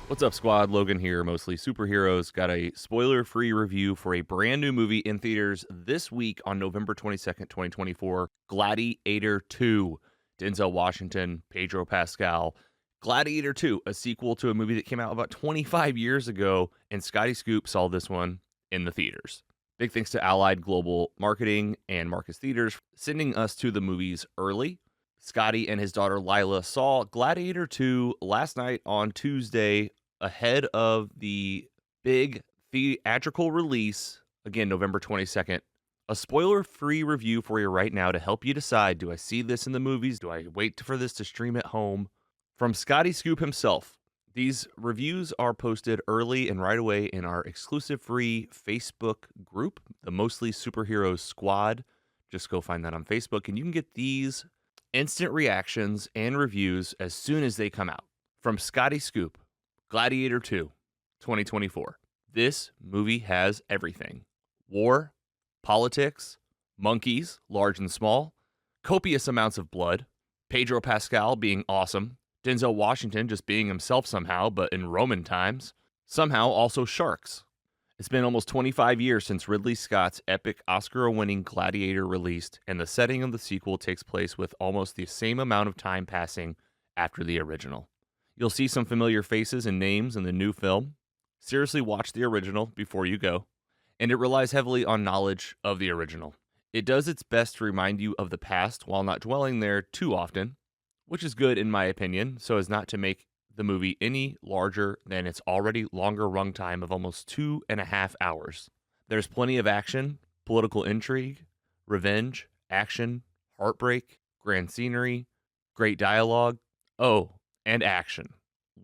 What's up, squad? Logan here, mostly superheroes. Got a spoiler-free review for a brand new movie in theaters this week on November 22nd, 2024, Gladiator II. Denzel Washington, Pedro Pascal. Gladiator II, a sequel to a movie that came out about 25 years ago, and Scotty Scoop saw this one in the theaters. Big thanks to Allied Global Marketing and Marcus Theaters for sending us to the movies early. Scotty and his daughter Lyla saw Gladiator 2 last night on Tuesday ahead of the big theatrical release, again, November 22nd. A spoiler-free review for you right now to help you decide, do I see this in the movies? Do I wait for this to stream at home? From Scotty Scoop himself. These reviews are posted early and right away in our exclusive free Facebook group, the Mostly Superheroes Squad. Just go find that on Facebook, and you can get these instant reactions and reviews as soon as they come out. From Scotty Scoop, Gladiator 2, 2024. This movie has everything. War, politics, monkeys, large and small, copious amounts of blood, Pedro Pascal being awesome, Denzel Washington just being himself somehow, but in Roman times, somehow also sharks. It's been almost 25 years since Ridley Scott's epic Oscar-winning Gladiator released, and the setting of the sequel takes place with almost the same amount of time passing after the original. You'll see some familiar faces and names in the new film. Seriously watch the original before you go, and it relies heavily on knowledge of the original. It does its best to remind you of the past while not dwelling there too often, which is good in my opinion, so as not to make the movie any larger than its already longer runtime of almost 2.5 hours. There's plenty of action, political intrigue, revenge, action, heartbreak, grand scenery, great dialogue, and action.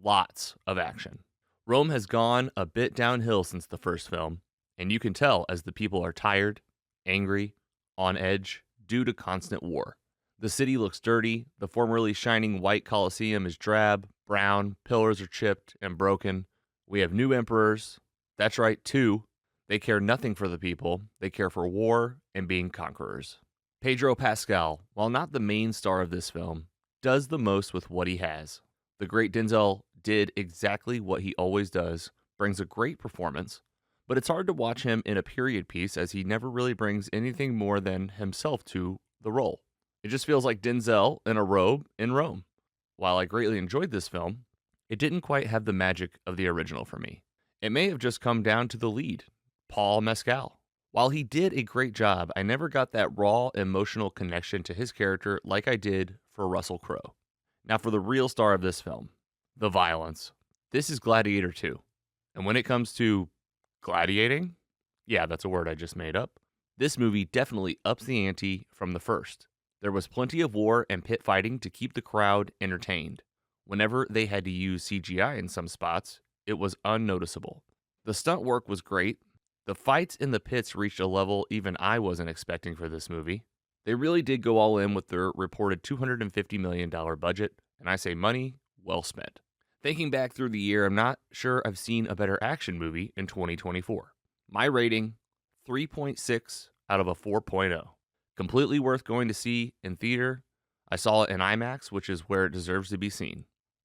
Lots of action. Rome has gone a bit downhill since the first film, and you can tell as the people are tired, angry, on edge due to constant war. The city looks dirty, the formerly shining white Colosseum is drab, brown, pillars are chipped and broken. We have new emperors. That's right, two. They care nothing for the people. They care for war and being conquerors. Pedro Pascal, while not the main star of this film, does the most with what he has. The great Denzel did exactly what he always does, brings a great performance, but it's hard to watch him in a period piece as he never really brings anything more than himself to the role. It just feels like Denzel in a robe in Rome. While I greatly enjoyed this film, it didn't quite have the magic of the original for me. It may have just come down to the lead, Paul Mescal. While he did a great job, I never got that raw emotional connection to his character like I did for Russell Crowe. Now for the real star of this film, the violence. This is Gladiator 2. And when it comes to gladiating, yeah, that's a word I just made up, this movie definitely ups the ante from the first. There was plenty of war and pit fighting to keep the crowd entertained. Whenever they had to use CGI in some spots, it was unnoticeable. The stunt work was great. The fights in the pits reached a level even I wasn't expecting for this movie. They really did go all in with their reported $250 million budget, and I say money well spent. Thinking back through the year, I'm not sure I've seen a better action movie in 2024. My rating, 3.6 out of a 4.0. Completely worth going to see in theater. I saw it in IMAX, which is where it deserves to be seen.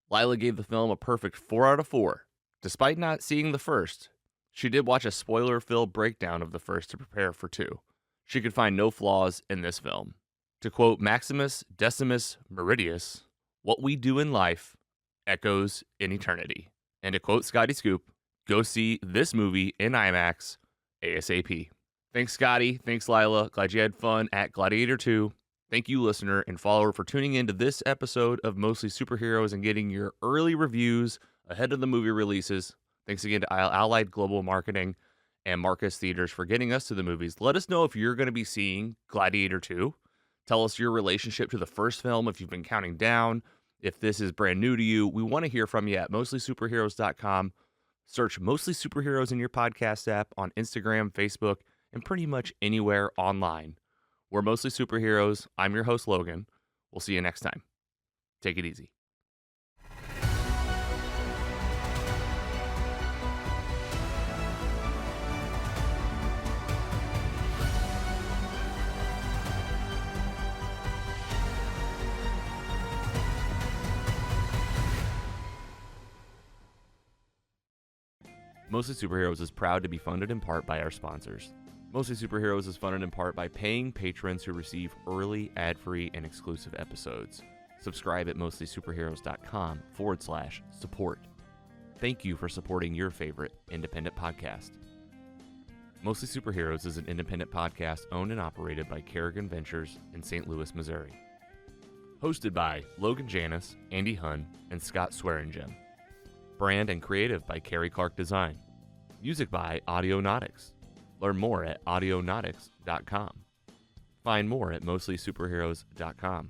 Lyla gave the film a perfect 4 out of 4. Despite not seeing the first, she did watch a spoiler-filled breakdown of the first to prepare for 2. She could find no flaws in this film. To quote Maximus Decimus Meridius, "What we do in life echoes in eternity." And to quote Scotty Scoop, go see this movie in IMAX ASAP. Thanks, Scotty. Thanks, Lyla. Glad you had fun at Gladiator 2. Thank you, listener and follower, for tuning into this episode of Mostly Superheroes and getting your early reviews ahead of the movie releases. Thanks again to Allied Global Marketing and Marcus Theaters for getting us to the movies. Let us know if you're going to be seeing Gladiator 2. Tell us your relationship to the first film, if you've been counting down, if this is brand new to you. We want to hear from you at mostlysuperheroes.com. Search Mostly Superheroes in your podcast app on Instagram, Facebook, and pretty much anywhere online. We're Mostly Superheroes. I'm your host, Logan. We'll see you next time. Take it easy. Mostly Superheroes is proud to be funded in part by our sponsors. Mostly Superheroes is funded in part by paying patrons who receive early, ad-free, and exclusive episodes. Subscribe at mostlysuperheroes.com/support. Thank you for supporting your favorite independent podcast. Mostly Superheroes is an independent podcast owned and operated by Carrogan Ventures in St. Louis, Missouri. Hosted by Logan Janis, Andy Hunn, and Scott Swearingen. Brand and creative by Carrie Clark Design. Music by Audionautics. Learn more at audionautics.com. Find more at mostlysuperheroes.com.